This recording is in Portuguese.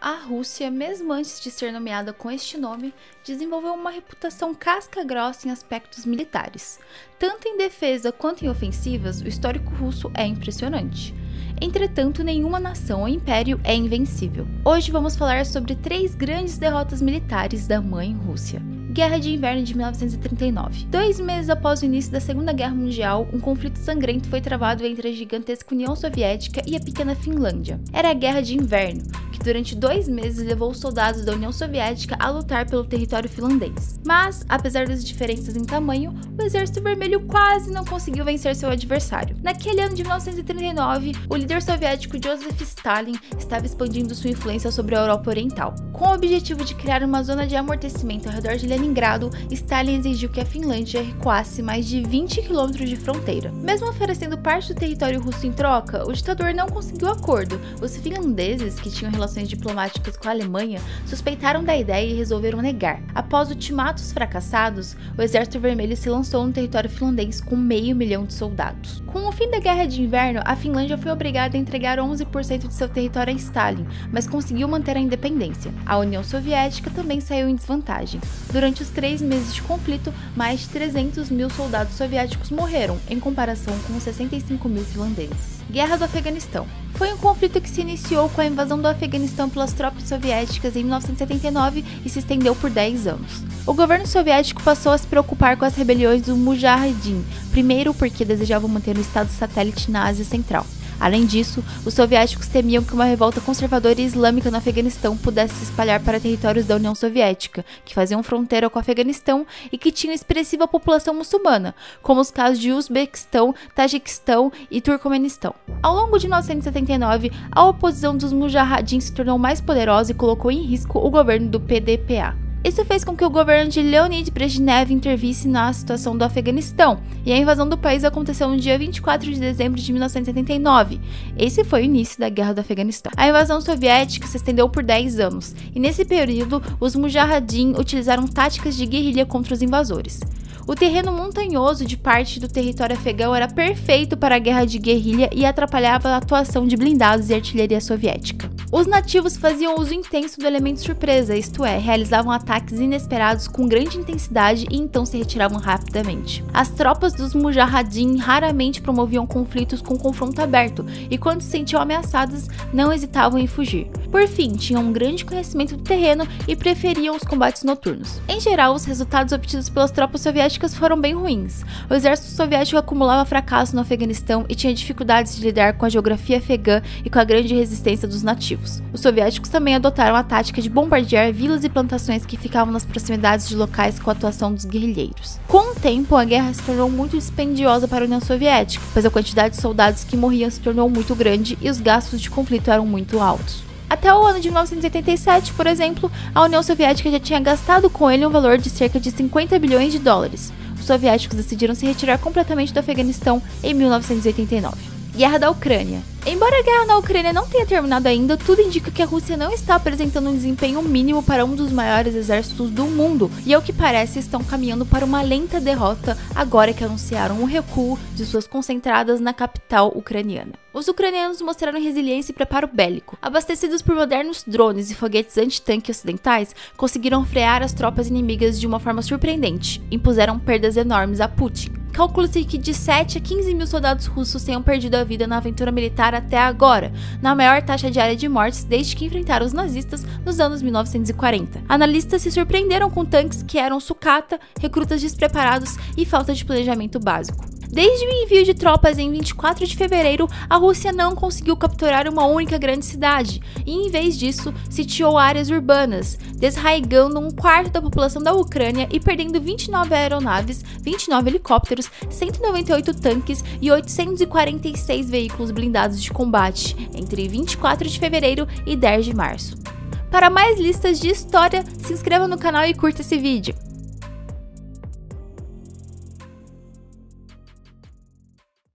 A Rússia, mesmo antes de ser nomeada com este nome, desenvolveu uma reputação casca-grossa em aspectos militares. Tanto em defesa quanto em ofensivas, o histórico russo é impressionante. Entretanto, nenhuma nação ou império é invencível. Hoje vamos falar sobre 3 grandes derrotas militares da Mãe Rússia. Guerra de Inverno de 1939. 2 meses após o início da Segunda Guerra Mundial, um conflito sangrento foi travado entre a gigantesca União Soviética e a pequena Finlândia. Era a Guerra de Inverno, que durante 2 meses levou os soldados da União Soviética a lutar pelo território finlandês. Mas, apesar das diferenças em tamanho, o Exército Vermelho quase não conseguiu vencer seu adversário. Naquele ano de 1939, o líder soviético Joseph Stalin estava expandindo sua influência sobre a Europa Oriental. Com o objetivo de criar uma zona de amortecimento ao redor de Leningrado, Stalin exigiu que a Finlândia recuasse mais de 20 quilômetros de fronteira. Mesmo oferecendo parte do território russo em troca, o ditador não conseguiu acordo. Os finlandeses, que tinham relações diplomáticas com a Alemanha, suspeitaram da ideia e resolveram negar. Após ultimatos fracassados, o Exército Vermelho se lançou no território finlandês com 500 mil de soldados. Com o fim da Guerra de Inverno, a Finlândia foi obrigada a entregar 11% de seu território a Stalin, mas conseguiu manter a independência. A União Soviética também saiu em desvantagem. Durante os 3 meses de conflito, mais de 300 mil soldados soviéticos morreram, em comparação com os 65 mil finlandeses. Guerra do Afeganistão. Foi um conflito que se iniciou com a invasão do Afeganistão pelas tropas soviéticas em 1979 e se estendeu por 10 anos. O governo soviético passou a se preocupar com as rebeliões do Mujahideen, primeiro porque desejavam manter um estado satélite na Ásia Central. Além disso, os soviéticos temiam que uma revolta conservadora e islâmica no Afeganistão pudesse se espalhar para territórios da União Soviética, que faziam fronteira com o Afeganistão e que tinham expressiva população muçulmana, como os casos de Uzbequistão, Tajiquistão e Turcomenistão. Ao longo de 1979, a oposição dos Mujahideen se tornou mais poderosa e colocou em risco o governo do PDPA. Isso fez com que o governo de Leonid Brezhnev intervisse na situação do Afeganistão, e a invasão do país aconteceu no dia 24 de dezembro de 1979. Esse foi o início da Guerra do Afeganistão. A invasão soviética se estendeu por 10 anos, e nesse período, os Mujahideen utilizaram táticas de guerrilha contra os invasores. O terreno montanhoso de parte do território afegão era perfeito para a guerra de guerrilha e atrapalhava a atuação de blindados e artilharia soviética. Os nativos faziam uso intenso do elemento surpresa, isto é, realizavam ataques inesperados com grande intensidade e então se retiravam rapidamente. As tropas dos Mujahideen raramente promoviam conflitos com confronto aberto e quando se sentiam ameaçadas, não hesitavam em fugir. Por fim, tinham um grande conhecimento do terreno e preferiam os combates noturnos. Em geral, os resultados obtidos pelas tropas soviéticas foram bem ruins. O exército soviético acumulava fracasso no Afeganistão e tinha dificuldades de lidar com a geografia afegã e com a grande resistência dos nativos. Os soviéticos também adotaram a tática de bombardear vilas e plantações que ficavam nas proximidades de locais com a atuação dos guerrilheiros. Com o tempo, a guerra se tornou muito dispendiosa para a União Soviética, pois a quantidade de soldados que morriam se tornou muito grande e os gastos de conflito eram muito altos. Até o ano de 1987, por exemplo, a União Soviética já tinha gastado com ele um valor de cerca de 50 bilhões de dólares. Os soviéticos decidiram se retirar completamente do Afeganistão em 1989. Guerra da Ucrânia. Embora a guerra na Ucrânia não tenha terminado ainda, tudo indica que a Rússia não está apresentando um desempenho mínimo para um dos maiores exércitos do mundo, e ao que parece estão caminhando para uma lenta derrota agora que anunciaram o recuo de suas concentradas na capital ucraniana. Os ucranianos mostraram resiliência e preparo bélico. Abastecidos por modernos drones e foguetes antitanque ocidentais, conseguiram frear as tropas inimigas de uma forma surpreendente, impuseram perdas enormes a Putin. Calcula-se que de 7 a 15 mil soldados russos tenham perdido a vida na aventura militar até agora, na maior taxa diária de mortes desde que enfrentaram os nazistas nos anos 1940. Analistas se surpreenderam com tanques que eram sucata, recrutas despreparados e falta de planejamento básico. Desde o envio de tropas em 24 de fevereiro, a Rússia não conseguiu capturar uma única grande cidade e, em vez disso, sitiou áreas urbanas, desraigando um quarto da população da Ucrânia e perdendo 29 aeronaves, 29 helicópteros, 198 tanques e 846 veículos blindados de combate entre 24 de fevereiro e 10 de março. Para mais listas de história, se inscreva no canal e curta esse vídeo.